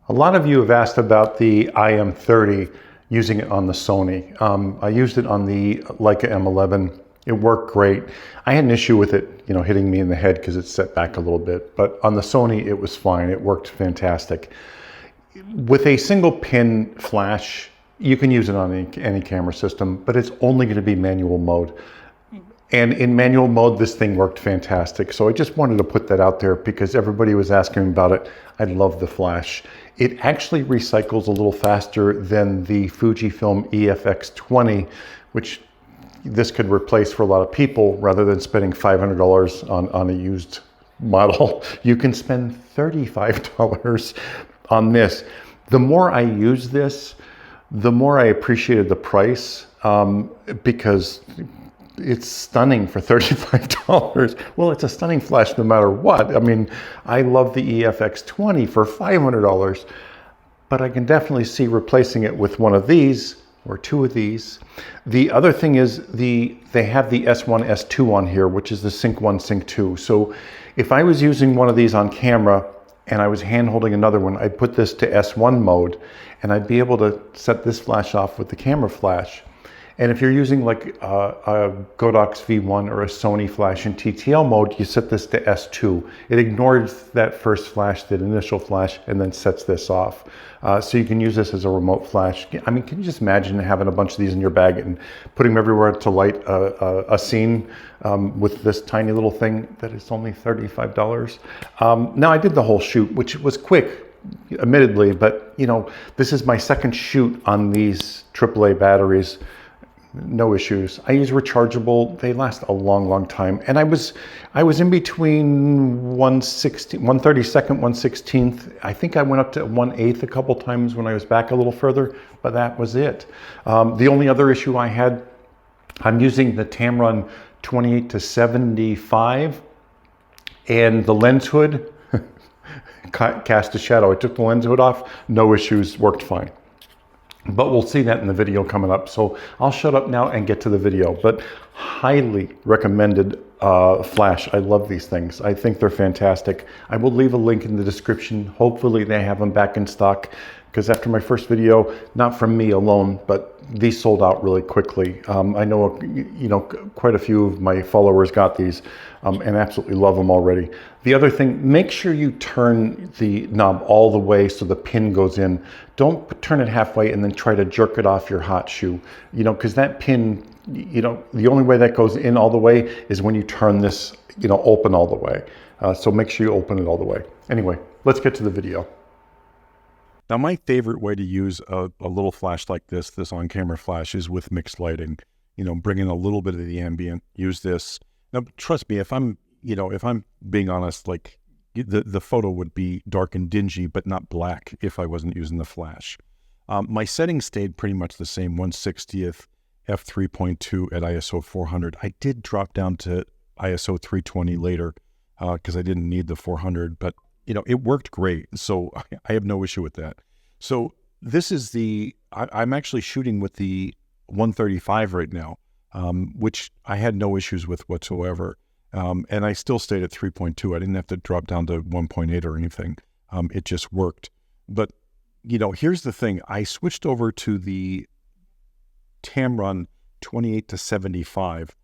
A lot of you have asked about the IM30, using it on the Sony. I used it on the Leica M11. It worked great. I had an issue with it, hitting me in the head because it's set back a little bit, but on the Sony, it was fine. It worked fantastic. With a single pin flash, you can use it on any camera system, but it's only going to be manual mode. And in manual mode, this thing worked fantastic. So I just wanted to put that out there because everybody was asking about it. I love the flash. It actually recycles a little faster than the FUJIFILM EF-X20, which this could replace for a lot of people. Rather than spending $500 on a used model, you can spend $35 on this. The more I use this, the more I appreciated the price, because it's stunning for $35. Well, it's a stunning flash no matter what. I mean, I love the EF-X20 for $500, but I can definitely see replacing it with one of these or two of these. The other thing is they have the S1, S2 on here, which is the Sync 1, Sync 2. So if I was using one of these on camera and I was hand holding another one, I'd put this to S1 mode and I'd be able to set this flash off with the camera flash. And if you're using like a Godox V1 or a Sony flash in TTL mode, you set this to S2. It ignores that first flash, that initial flash, and then sets this off. So you can use this as a remote flash. I mean, can you just imagine having a bunch of these in your bag and putting them everywhere to light a scene with this tiny little thing that is only $35? Now, I did the whole shoot, which was quick, admittedly, but this is my second shoot on these AAA batteries. No issues. I use rechargeable. They last a long, long time. And I was in between 132nd, 1/16. I think I went up to 1/8 a couple times when I was back a little further, but that was it. The only other issue I had, I'm using the Tamron 28-75, and the lens hood cast a shadow. I took the lens hood off, no issues, worked fine. But we'll see that in the video coming up. So I'll shut up now and get to the video. But highly recommended flash. I love these things. I think they're fantastic. I will leave a link in the description. Hopefully they have them back in stock, because after my first video, not from me alone, but these sold out really quickly. I know, quite a few of my followers got these and absolutely love them already. The other thing, make sure you turn the knob all the way so the pin goes in. Don't turn it halfway and then try to jerk it off your hot shoe, because that pin, the only way that goes in all the way is when you turn this, open all the way. So make sure you open it all the way. Anyway, let's get to the video. Now, my favorite way to use a little flash like this on-camera flash, is with mixed lighting. Bring in a little bit of the ambient, use this. Now, trust me, if I'm being honest, like the photo would be dark and dingy, but not black if I wasn't using the flash. My settings stayed pretty much the same, 1/60th, f3.2 at ISO 400. I did drop down to ISO 320 later because I didn't need the 400, but it worked great. So I have no issue with that. So this is I'm actually shooting with the 135 right now, which I had no issues with whatsoever. And I still stayed at 3.2. I didn't have to drop down to 1.8 or anything. It just worked. But, here's the thing. I switched over to the Tamron 28-75.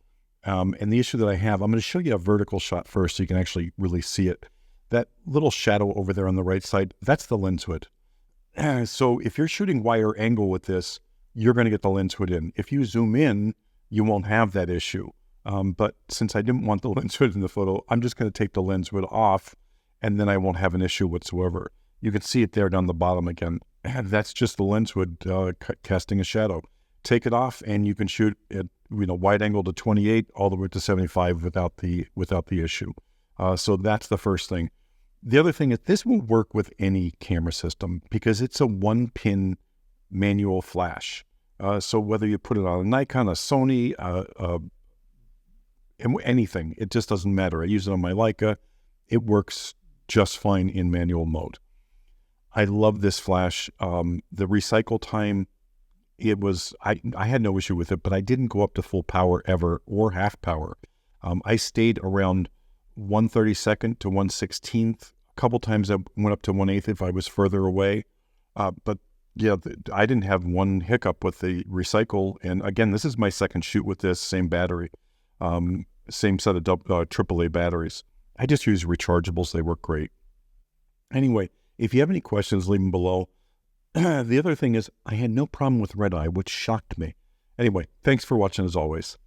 And the issue that I have, I'm going to show you a vertical shot first so you can actually really see it. That little shadow over there on the right side, that's the lens hood. So if you're shooting wire angle with this, you're going to get the lens hood in. If you zoom in, you won't have that issue. But since I didn't want the lens hood in the photo, I'm just going to take the lens hood off, and then I won't have an issue whatsoever. You can see it there down the bottom again. That's just the lens hood casting a shadow. Take it off, and you can shoot at wide angle to 28 all the way to 75 without the issue. So that's the first thing. The other thing is this will work with any camera system because it's a one-pin manual flash. So whether you put it on a Nikon, a Sony, anything, it just doesn't matter. I use it on my Leica. It works just fine in manual mode. I love this flash. The recycle time, I had no issue with it, but I didn't go up to full power ever or half power. I stayed around 1/32nd to 1/16 A couple times I went up to 1/8 if I was further away. But yeah, I didn't have one hiccup with the recycle. And again, this is my second shoot with this same battery, same set of AAA batteries. I just use rechargeables. They work great. Anyway, if you have any questions, leave them below. The other thing is I had no problem with red eye, which shocked me. Anyway, thanks for watching as always.